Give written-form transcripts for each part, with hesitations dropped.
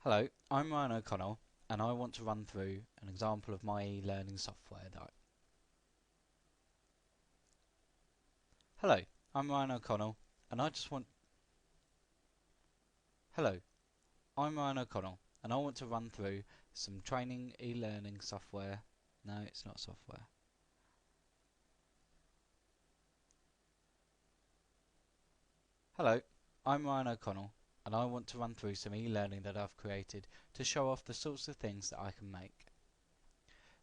Hello, I'm Ryan O'Connell and I want to run through an example of my e-learning software that Hello, I'm Ryan O'Connell and I just want Hello, I'm Ryan O'Connell and I want to run through some training e-learning software. No, it's not software. Hello, I'm Ryan O'Connell and I want to run through some e-learning that I've created to show off the sorts of things that I can make.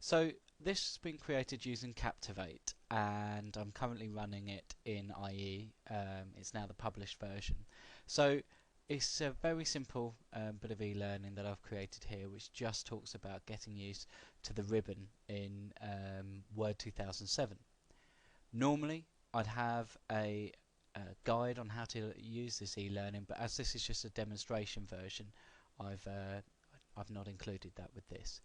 So this has been created using Captivate and I'm currently running it in IE. It's now the published version. So it's a very simple bit of e-learning that I've created here, which just talks about getting used to the ribbon in Word 2007. Normally I'd have a guide on how to use this e-learning, but as this is just a demonstration version, I've not included that with this.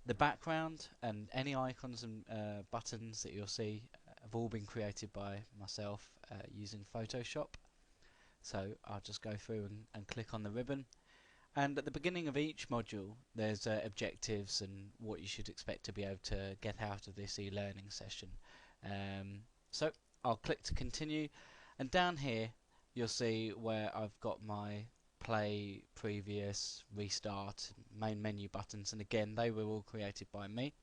The background and any icons and buttons that you'll see have all been created by myself using Photoshop. So I'll just go through and click on the ribbon. And at the beginning of each module, there's objectives and what you should expect to be able to get out of this e-learning session. So I'll click to continue, and down here you'll see where I've got my play, previous, restart, main menu buttons, and again they were all created by me.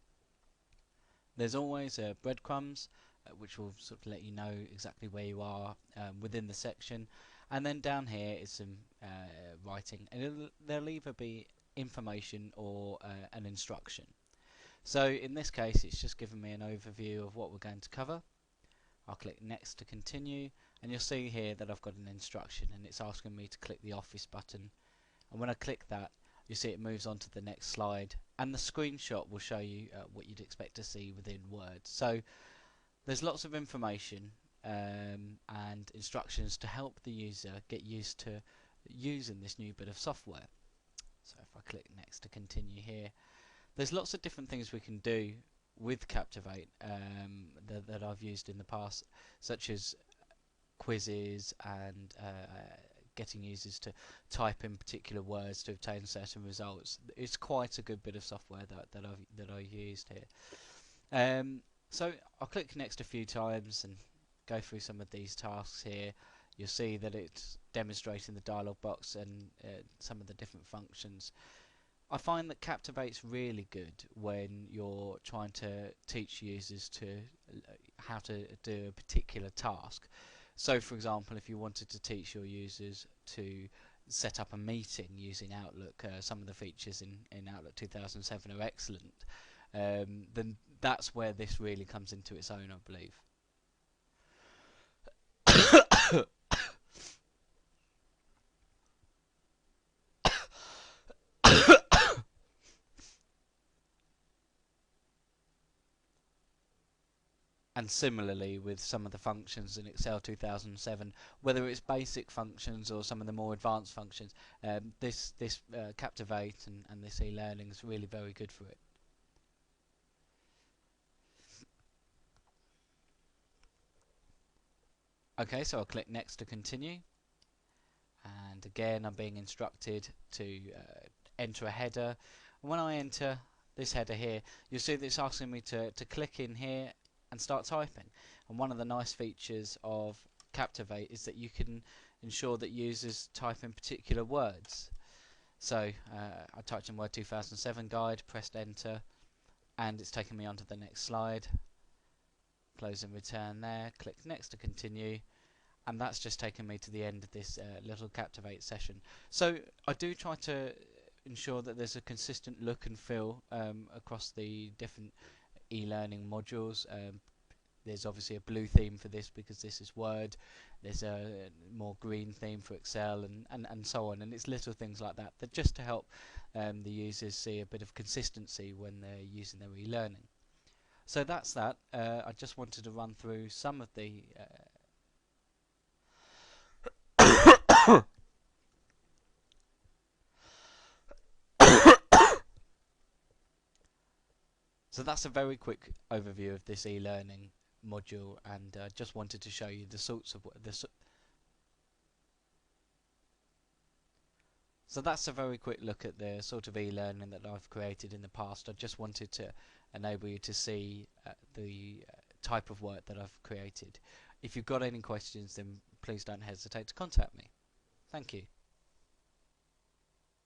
There's always breadcrumbs which will sort of let you know exactly where you are within the section, and then down here is some writing, and there'll either be information or an instruction. So in this case it's just given me an overview of what we're going to cover. I'll click next to continue, and you'll see here that I've got an instruction and it's asking me to click the office button, and when I click that you see it moves on to the next slide, and the screenshot will show you what you'd expect to see within Word. So there's lots of information and instructions to help the user get used to using this new bit of software. So if I click next to continue here, there's lots of different things we can do with Captivate that I've used in the past, such as quizzes and getting users to type in particular words to obtain certain results. It's quite a good bit of software that I've used here. So I'll click next a few times and go through some of these tasks here. You'll see that it's demonstrating the dialog box and some of the different functions. I find that Captivate's really good when you're trying to teach users to how to do a particular task. So for example, if you wanted to teach your users to set up a meeting using Outlook, some of the features in Outlook 2007 are excellent, then that's where this really comes into its own, I believe. And similarly with some of the functions in Excel 2007, whether it's basic functions or some of the more advanced functions, this Captivate and this e-learning is really very good for it. Okay, so I'll click next to continue, and again I'm being instructed to enter a header, and when I enter this header here, you'll see that it's asking me to click in here and start typing. And one of the nice features of Captivate is that you can ensure that users type in particular words. So I typed in Word 2007 guide, pressed enter, and it's taken me on to the next slide. Close and return there, click next to continue, and that's just taken me to the end of this little Captivate session. So I do try to ensure that there's a consistent look and feel across the different e-learning modules. There's obviously a blue theme for this because this is Word. There's a more green theme for Excel, and so on. And it's little things like that just to help the users see a bit of consistency when they're using their e-learning. So that's that. I just wanted to run through some of the So that's a very quick overview of this e-learning module, and just wanted to show you the sorts of So that's a very quick look at the sort of e-learning that I've created in the past. I just wanted to enable you to see the type of work that I've created. If you've got any questions, then please don't hesitate to contact me. Thank you.